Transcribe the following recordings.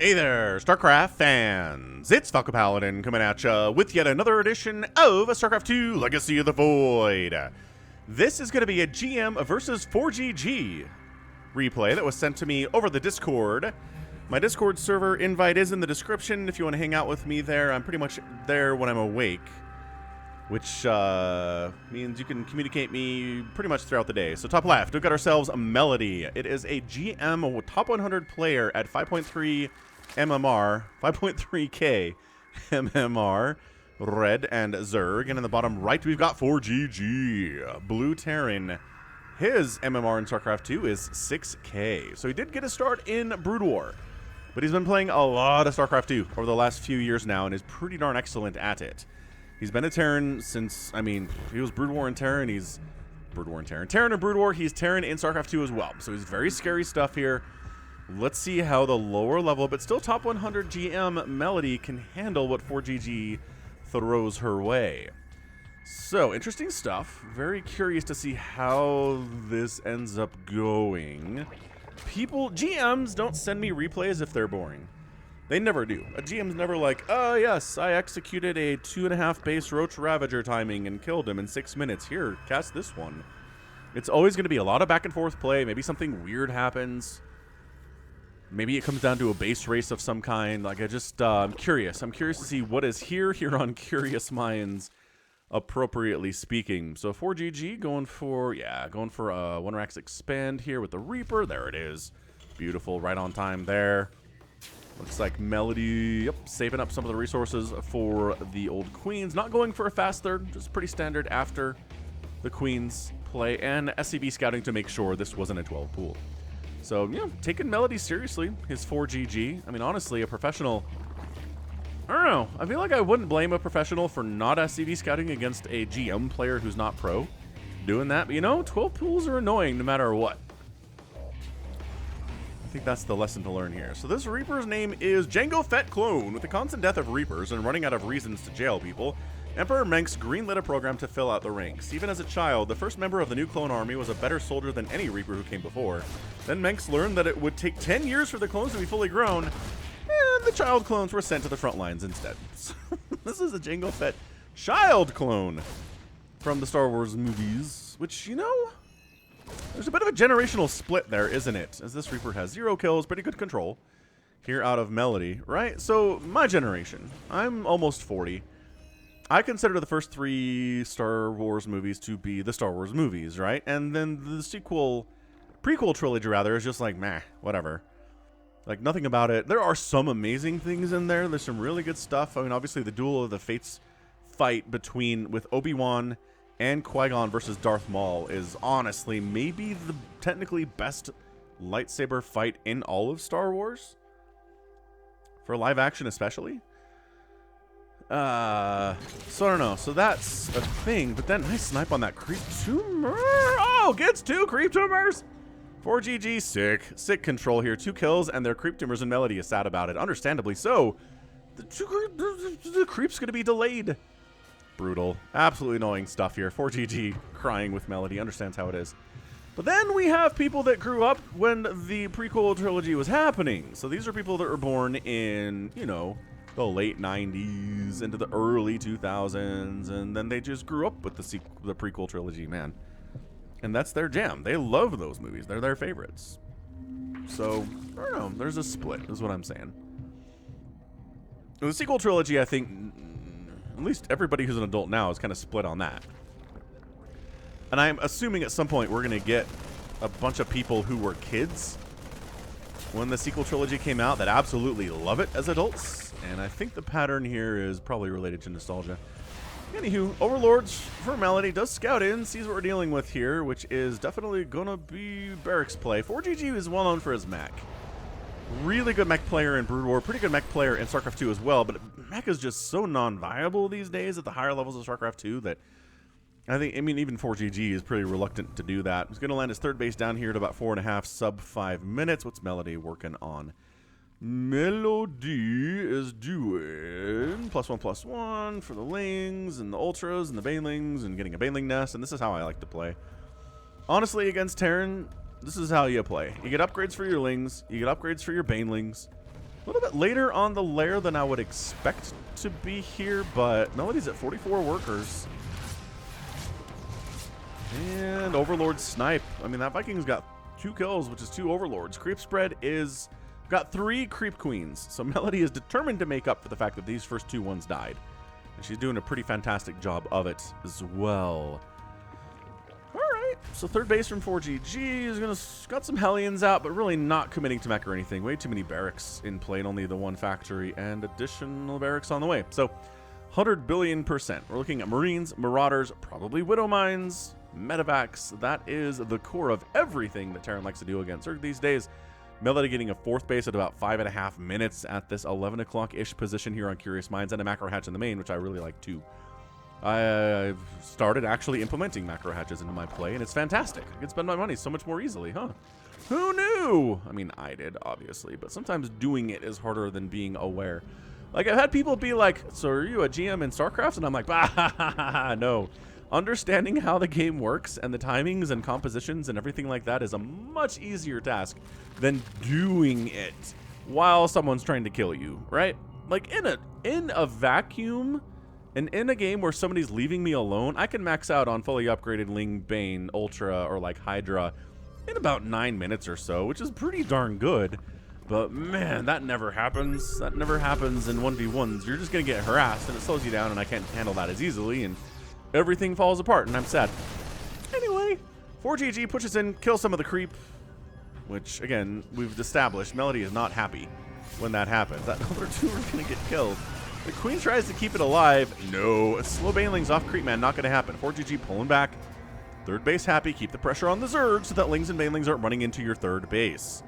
Hey there, StarCraft fans! It's Falcon Paladin coming at ya with yet another edition of StarCraft 2 Legacy of the Void. This is going to be a GM versus ForGG replay that was sent to me over the Discord. My Discord server invite is in the description if you want to hang out with me there. I'm pretty much there when I'm awake, which means you can communicate me pretty much throughout the day. So top left, we've got ourselves a Melody. It is a GM top 100 player at 5.3 MMR, 5.3k MMR, red and Zerg. And in the bottom right, we've got ForGG, Blue Terran. His MMR in StarCraft 2 is 6k. So he did get a start in Brood War, but he's been playing a lot of StarCraft 2 over the last few years now and is pretty darn excellent at it. He's been a Terran since, I mean, he was Brood War and Terran, he's Brood War and Terran. Terran and Brood War, he's Terran in StarCraft 2 as well. So he's very scary stuff here. Let's see how the lower level, but still top 100 GM Melody can handle what ForGG throws her way. So, interesting stuff. Very curious to see how this ends up going. GMs don't send me replays if they're boring. They never do. A GM's never like, oh yes, I executed a 2.5 base Roach Ravager timing and killed him in 6 minutes. Here, cast this one. It's always going to be a lot of back and forth play. Maybe something weird happens. Maybe it comes down to a base race of some kind. Like, I'm curious. I'm curious to see what is here on Curious Minds, appropriately speaking. So ForGG going for One Rax Expand here with the Reaper. There it is. Beautiful, right on time there. Looks like Melody, saving up some of the resources for the old Queens. Not going for a fast third, just pretty standard after the Queens play. And SCV scouting to make sure this wasn't a 12 pool. So, you know, taking Melody seriously, his ForGG. I mean, honestly, a professional, I don't know. I feel like I wouldn't blame a professional for not SCV scouting against a GM player who's not pro doing that. But, you know, 12 pools are annoying no matter what. I think that's the lesson to learn here. So this Reaper's name is Jango Fett Clone. With the constant death of Reapers and running out of reasons to jail people, Emperor Mengsk greenlit a program to fill out the ranks. Even as a child, the first member of the new clone army was a better soldier than any Reaper who came before. Then Mengsk learned that it would take 10 years for the clones to be fully grown, and the child clones were sent to the front lines instead. So this is a Jango Fett child clone from the Star Wars movies, which, you know, there's a bit of a generational split there, isn't it? As this Reaper has 0 kills, pretty good control here out of Melody, right? So my generation, I'm almost 40. I consider the first 3 Star Wars movies to be the Star Wars movies, right? And then the prequel trilogy rather, is just like, meh, whatever. Like, nothing about it. There are some amazing things in there. There's some really good stuff. I mean, obviously the Duel of the Fates fight with Obi-Wan and Qui-Gon versus Darth Maul is honestly maybe the technically best lightsaber fight in all of Star Wars. For live action especially. So I don't know. So that's a thing. But then nice snipe on that creep tumor. Oh, gets 2 creep tumors. ForGG, sick control here. 2 kills and their creep tumors, and Melody is sad about it. Understandably so. The creep's gonna be delayed. Brutal. Absolutely annoying stuff here. ForGG crying with Melody. Understands how it is. But then we have people that grew up when the prequel trilogy was happening. So these are people that were born in, you know, the late 90s into the early 2000s, and then they just grew up with the prequel trilogy, man. And that's their jam. They love those movies. They're their favorites. So, I don't know. There's a split, is what I'm saying. The sequel trilogy, I think, at least everybody who's an adult now is kind of split on that. And I'm assuming at some point we're going to get a bunch of people who were kids when the sequel trilogy came out that absolutely love it as adults. And I think the pattern here is probably related to nostalgia. Anywho, Overlords for Melody does scout in, sees what we're dealing with here, which is definitely gonna be barracks play. ForGG is well known for his mech. Really good mech player in Brood War, pretty good mech player in StarCraft 2 as well, but mech is just so non-viable these days at the higher levels of StarCraft 2 that I mean, even ForGG is pretty reluctant to do that. He's gonna land his third base down here at about 4.5 sub 5 minutes. What's Melody working on? Melody is doing +1/+1 for the Lings and the Ultras and the Banelings and getting a Baneling nest, and this is how I like to play. Honestly, against Terran, this is how you play. You get upgrades for your Lings, you get upgrades for your Banelings, little bit later on the lair than I would expect to be here, but Melody's at 44 workers. And Overlord snipe. I mean, that Viking's got 2 kills, which is 2 Overlords. Creep spread is got 3 creep queens. So Melody is determined to make up for the fact that these first 2 ones died. And she's doing a pretty fantastic job of it as well. Alright, so third base from ForGG is got some Hellions out, but really not committing to mech or anything. Way too many barracks in play, and only the 1 factory and additional barracks on the way. So 100 billion%. We're looking at Marines, Marauders, probably Widow Mines, Medevacs. That is the core of everything that Terran likes to do against Zerg these days. Melody getting a 4th base at about 5.5 minutes at this 11 o'clock-ish position here on Curious Minds, and a macro hatch in the main, which I really like too. I've started actually implementing macro hatches into my play, and it's fantastic. I can spend my money so much more easily, huh? Who knew? I mean, I did, obviously, but sometimes doing it is harder than being aware. Like, I've had people be like, so are you a GM in StarCraft? And I'm like, bah, no. Understanding how the game works and the timings and compositions and everything like that is a much easier task than doing it while someone's trying to kill you, right? Like, in a vacuum, and in a game where somebody's leaving me alone, I can max out on fully upgraded Ling Bane, Ultra, or like Hydra in about 9 minutes or so, which is pretty darn good. But man, that never happens. That never happens in 1v1s. You're just gonna get harassed, and it slows you down, and I can't handle that as easily, and everything falls apart, and I'm sad. Anyway, 4GG pushes in, kills some of the creep, which, again, we've established Melody is not happy when that happens. That other 2 are gonna get killed. The Queen tries to keep it alive. No, slow banelings off creep man, not gonna happen. 4GG pulling back. Third base happy, keep the pressure on the Zerg so that Lings and banelings aren't running into your third base.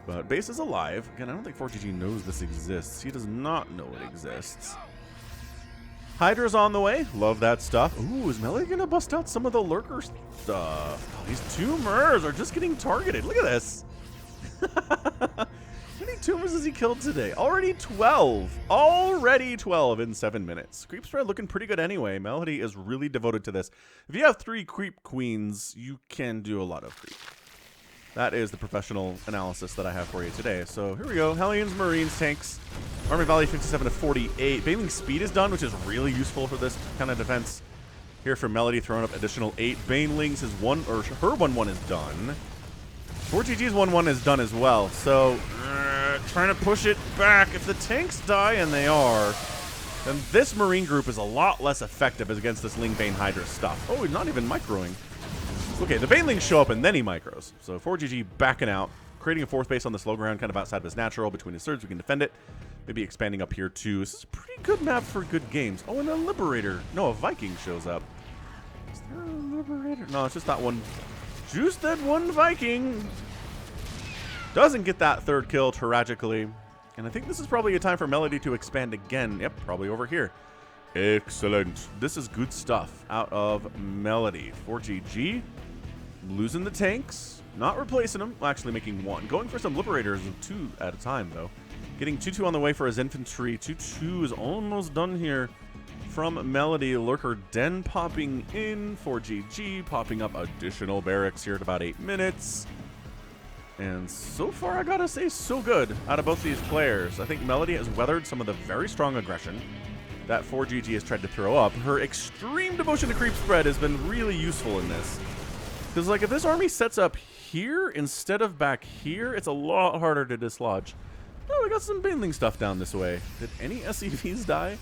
But base is alive. Again, I don't think 4GG knows this exists. He does not know it exists. Hydra's on the way. Love that stuff. Ooh, is Melody gonna bust out some of the lurker stuff? Oh, these 2 Murs are just getting targeted. Look at this. How many tumors has he killed today? Already 12. Already 12 in 7 minutes. Creep spread looking pretty good anyway. Melody is really devoted to this. If you have 3 creep queens, you can do a lot of creep. That is the professional analysis that I have for you today. So here we go. Hellions, Marines, tanks. Army Valley 57 to 48. Bailing speed is done, which is really useful for this kind of defense. Here for Melody, throwing up additional 8 Banelings. His her 1-1 is done. 4GG's 1-1 is done as well. So trying to push it back. If the tanks die, and they are, then this Marine group is a lot less effective against this Ling Bane Hydra stuff. Oh, he's not even microing. Okay, the Banelings show up and then he micros. So 4GG backing out, creating a 4th base on the slow ground, kind of outside of his natural. Between his surge, we can defend it. Maybe expanding up here too. This is a pretty good map for good games. Oh, and a Liberator. No, a Viking shows up. Is there a Liberator? No, it's just that one. Just that one Viking. Doesn't get that 3rd kill, tragically. And I think this is probably a time for Melody to expand again. Yep, probably over here. Excellent. This is good stuff out of Melody. 4GG. Losing the tanks. Not replacing them. Well, actually making 1. Going for some Liberators of 2 at a time, though. Getting 2-2 on the way for his infantry. 2-2 is almost done here from Melody. Lurker Den popping in. 4GG popping up additional barracks here at about 8 minutes. And so far, I gotta say, so good out of both these players. I think Melody has weathered some of the very strong aggression that 4GG has tried to throw up. Her extreme devotion to creep spread has been really useful in this. Because, like, if this army sets up here instead of back here, it's a lot harder to dislodge. Oh, we got some Baneling stuff down this way. Did any SCVs die?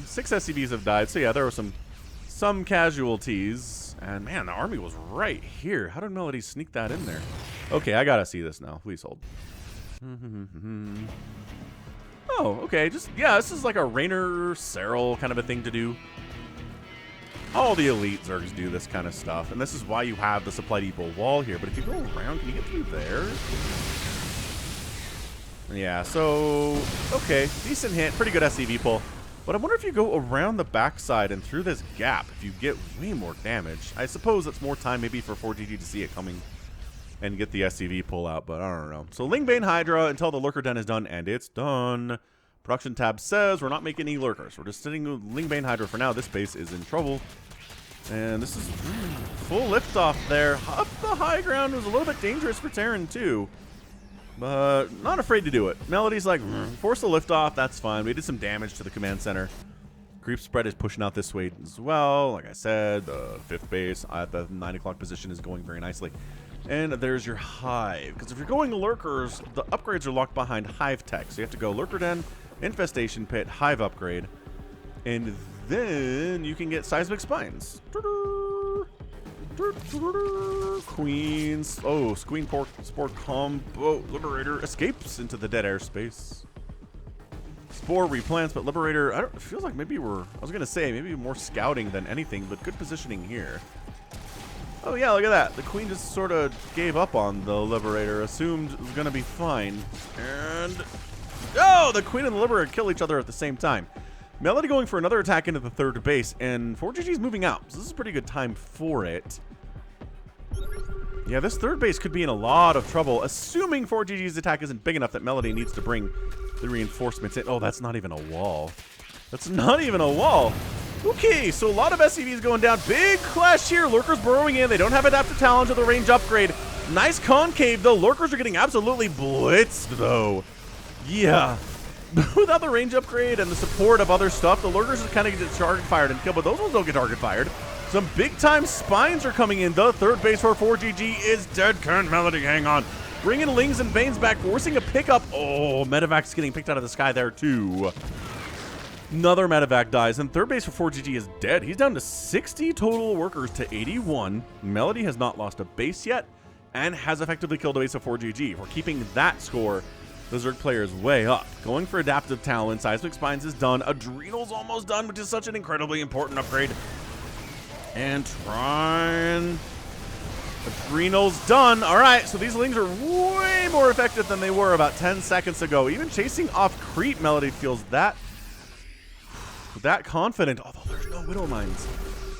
6 SCVs have died, so yeah, there were some casualties. And man, the army was right here. How did Melody sneak that in there? Okay, I gotta see this now. Please hold. Oh, okay. Yeah, this is like a Rainer Serral kind of a thing to do. All the elite Zergs do this kind of stuff, and this is why you have the supply depot wall here. But if you go around, can you get through there? Yeah, so, okay, decent hit, pretty good SCV pull. But I wonder if you go around the backside and through this gap, if you get way more damage. I suppose it's more time maybe for 4GG to see it coming and get the SCV pull out, but I don't know. So Ling Bane Hydra until the Lurker Den is done, and it's done. Production tab says we're not making any Lurkers. We're just sitting with Ling Bane Hydra for now. This base is in trouble. And this is full liftoff there. Up the high ground was a little bit dangerous for Terran too. but not afraid to do it. Melody's like, force the liftoff, that's fine. We did some damage to the command center. Creep spread is pushing out this way as well. Like I said, the 5th base at the 9 o'clock position is going very nicely. And there's your hive. Because if you're going lurkers, the upgrades are locked behind hive tech. So you have to go lurker den, infestation pit, hive upgrade. And then you can get seismic spines. Queens. Oh, Queen Spore combo. Liberator escapes into the dead airspace. Spore replants, but Liberator, it feels like maybe I was going to say, maybe more scouting than anything, but good positioning here. Oh yeah, look at that. The Queen just sort of gave up on the Liberator, assumed it was going to be fine. And, oh, the Queen and the Liberator kill each other at the same time. Melody going for another attack into the 3rd base, and ForGG's moving out, so this is a pretty good time for it. Yeah, this 3rd base could be in a lot of trouble, assuming ForGG's attack isn't big enough that Melody needs to bring the reinforcements in. Oh, that's not even a wall. That's not even a wall. Okay, so a lot of SCVs going down. Big clash here. Lurkers burrowing in. They don't have adaptive talent or the range upgrade. Nice concave, though. Lurkers are getting absolutely blitzed, though. Yeah. Without the range upgrade and the support of other stuff, the Lurkers just kind of get target fired and killed, but those ones don't get target fired. Some big-time spines are coming in. The 3rd base for ForGG is dead. Can Melody hang on? Bringing Lings and Veins back, forcing a pickup. Oh, Medevac's getting picked out of the sky there, too. Another Medevac dies, and 3rd base for ForGG is dead. He's down to 60 total workers to 81. Melody has not lost a base yet, and has effectively killed a base of ForGG. We're keeping that score. The Zerg player is way up. Going for adaptive talent. Seismic Spines is done. Adrenal's almost done, which is such an incredibly important upgrade. And trying... Adrenal's done. All right, so these Lings are way more effective than they were about 10 seconds ago. Even chasing off creep, Melody feels that confident. Although there's no Widow Mines.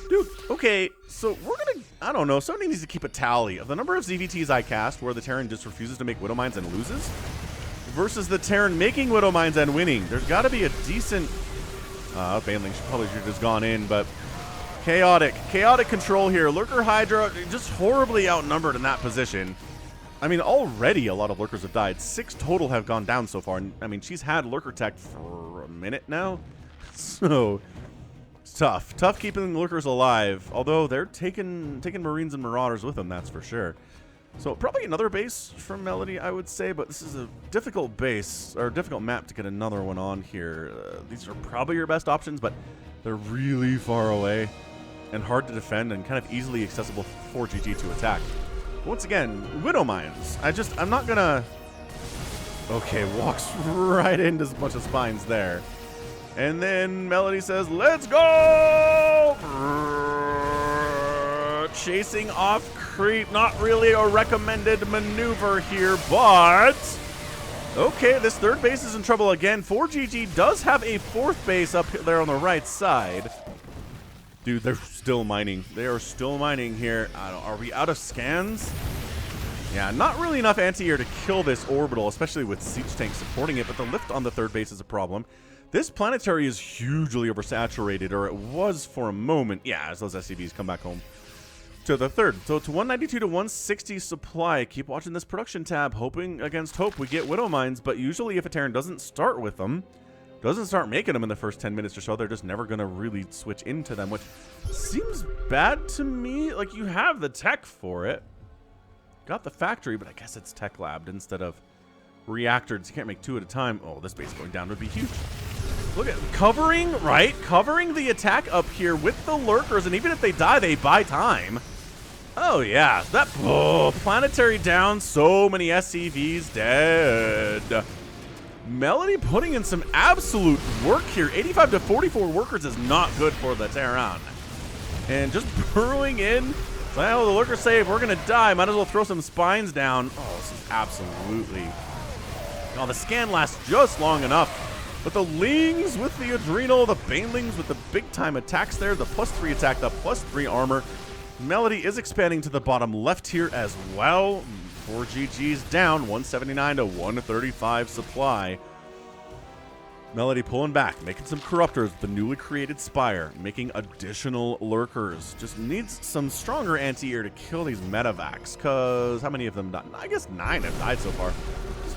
Dude, okay, so we're gonna, I don't know, somebody needs to keep a tally of the number of ZVTs I cast where the Terran just refuses to make Widow Mines and loses, versus the Terran making Widow Mines and winning. There's got to be a decent... Baneling probably should have just gone in, but... Chaotic control here. Lurker Hydra just horribly outnumbered in that position. I mean, already a lot of Lurkers have died. 6 total have gone down so far. And, I mean, she's had Lurker Tech for a minute now. So, it's tough. Tough keeping Lurkers alive. Although, they're taking Marines and Marauders with them, that's for sure. So, probably another base from Melody, I would say. But this is a difficult base, or difficult map to get another one on here. These are probably your best options, but they're really far away. And hard to defend and kind of easily accessible for GG to attack. Once again, Widow Mines. I'm not gonna... Okay, walks right into a bunch of spines there. And then Melody says, let's go! Chasing off creep. Not really a recommended maneuver here, but... Okay, this 3rd base is in trouble again. ForGG does have a 4th base up there on the right side. Dude, they're still mining. They are still mining here. Are we out of scans? Yeah, not really enough anti-air to kill this orbital, especially with siege tanks supporting it, but the lift on the 3rd base is a problem. This planetary is hugely oversaturated, or it was for a moment. Yeah, as those SCVs come back home to the 3rd. So it's 192 to 160 supply. Keep watching this production tab, hoping against hope we get Widow Mines, but usually if a Terran doesn't start with them, doesn't start making them in the first 10 minutes or so, they're just never going to really switch into them, which seems bad to me. Like, you have the tech for it. Got the factory, but I guess it's tech labbed instead of reactors. You can't make 2 at a time. Oh, this base going down would be huge. Look at covering, right? Covering the attack up here with the Lurkers, and even if they die, they buy time. Oh, yeah. That planetary down. So many SCVs dead. Melody putting in some absolute work here. 85 to 44 workers is not good for the Terran. And just burrowing in. Well, the Lurkers say if we're going to die, might as well throw some spines down. Oh, this is absolutely... Oh, the scan lasts just long enough. But the Lings with the Adrenal, the Banelings with the big-time attacks there, the +3 attack, the +3 armor. Melody is expanding to the bottom left here as well. ForGG's down, 179 to 135 supply. Melody pulling back, making some Corruptors with the newly created Spire, making additional Lurkers. Just needs some stronger anti-air to kill these Medevacs, because how many of them died? I guess 9 have died so far.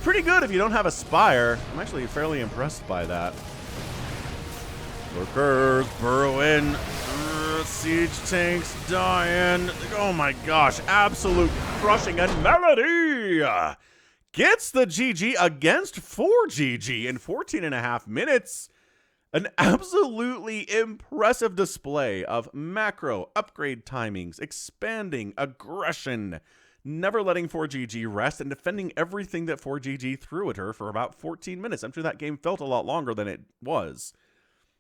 pretty good if you don't have a Spire. I'm actually fairly impressed by that. Lurkers burrow in. Siege tanks dying. Oh my gosh, absolute crushing. And Melody gets the GG against ForGG in 14.5 minutes. An absolutely impressive display of macro, upgrade timings, expanding, aggression, never letting ForGG rest, and defending everything that ForGG threw at her for about 14 minutes. I'm sure that game felt a lot longer than it was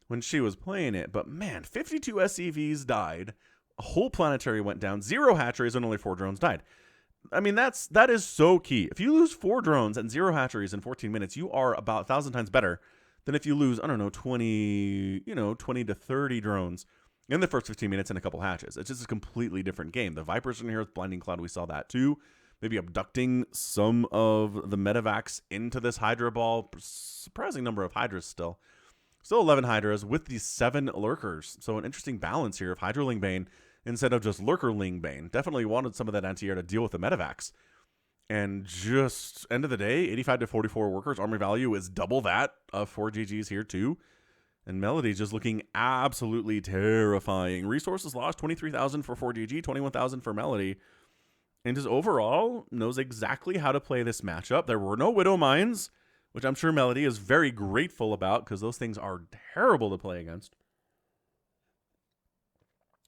when she was playing it. But man, 52 SCVs died, a whole planetary went down, 0 hatcheries, and only 4 drones died. I mean, that is so key. If you lose 4 drones and 0 hatcheries in 14 minutes, you are about 1,000 times better than if you lose, I don't know, 20 to 30 drones in the first 15 minutes and a couple hatches. It's just a completely different game. The Vipers in here with Blinding Cloud, we saw that too. Maybe abducting some of the medevacs into this Hydra ball. Surprising number of Hydras still. Still 11 Hydras with these 7 Lurkers. So an interesting balance here of Hydraling Bane instead of just Lurkerling Bane. Definitely wanted some of that anti-air to deal with the medevacs. And just, end of the day, 85 to 44 workers. Army value is double that of ForGG's here too. And Melody just looking absolutely terrifying. Resources lost, 23,000 for ForGG, 21,000 for Melody. And just overall knows exactly how to play this matchup. There were no Widow Mines, which I'm sure Melody is very grateful about because those things are terrible to play against.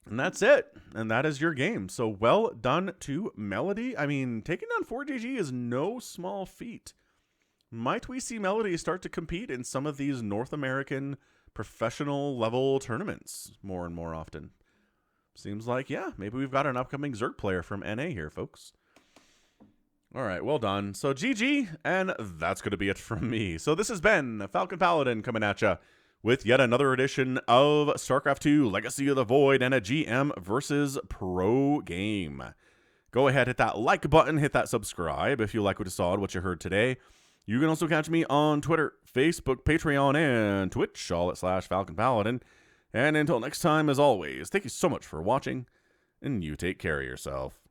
And that's it. And that is your game. So well done to Melody. I mean, taking down ForGG is no small feat. Might we see Melody start to compete in some of these North American professional level tournaments more and more often? Seems like, yeah, maybe we've got an upcoming Zerg player from NA here, folks. All right, well done. So GG, and that's going to be it from me. So this has been Falcon Paladin coming at you with yet another edition of StarCraft 2 Legacy of the Void and a GM versus Pro game. Go ahead, hit that like button, hit that subscribe if you like what you saw and what you heard today. You can also catch me on Twitter, Facebook, Patreon, and Twitch, all at /Falcon Paladin. And until next time, as always, thank you so much for watching, and you take care of yourself.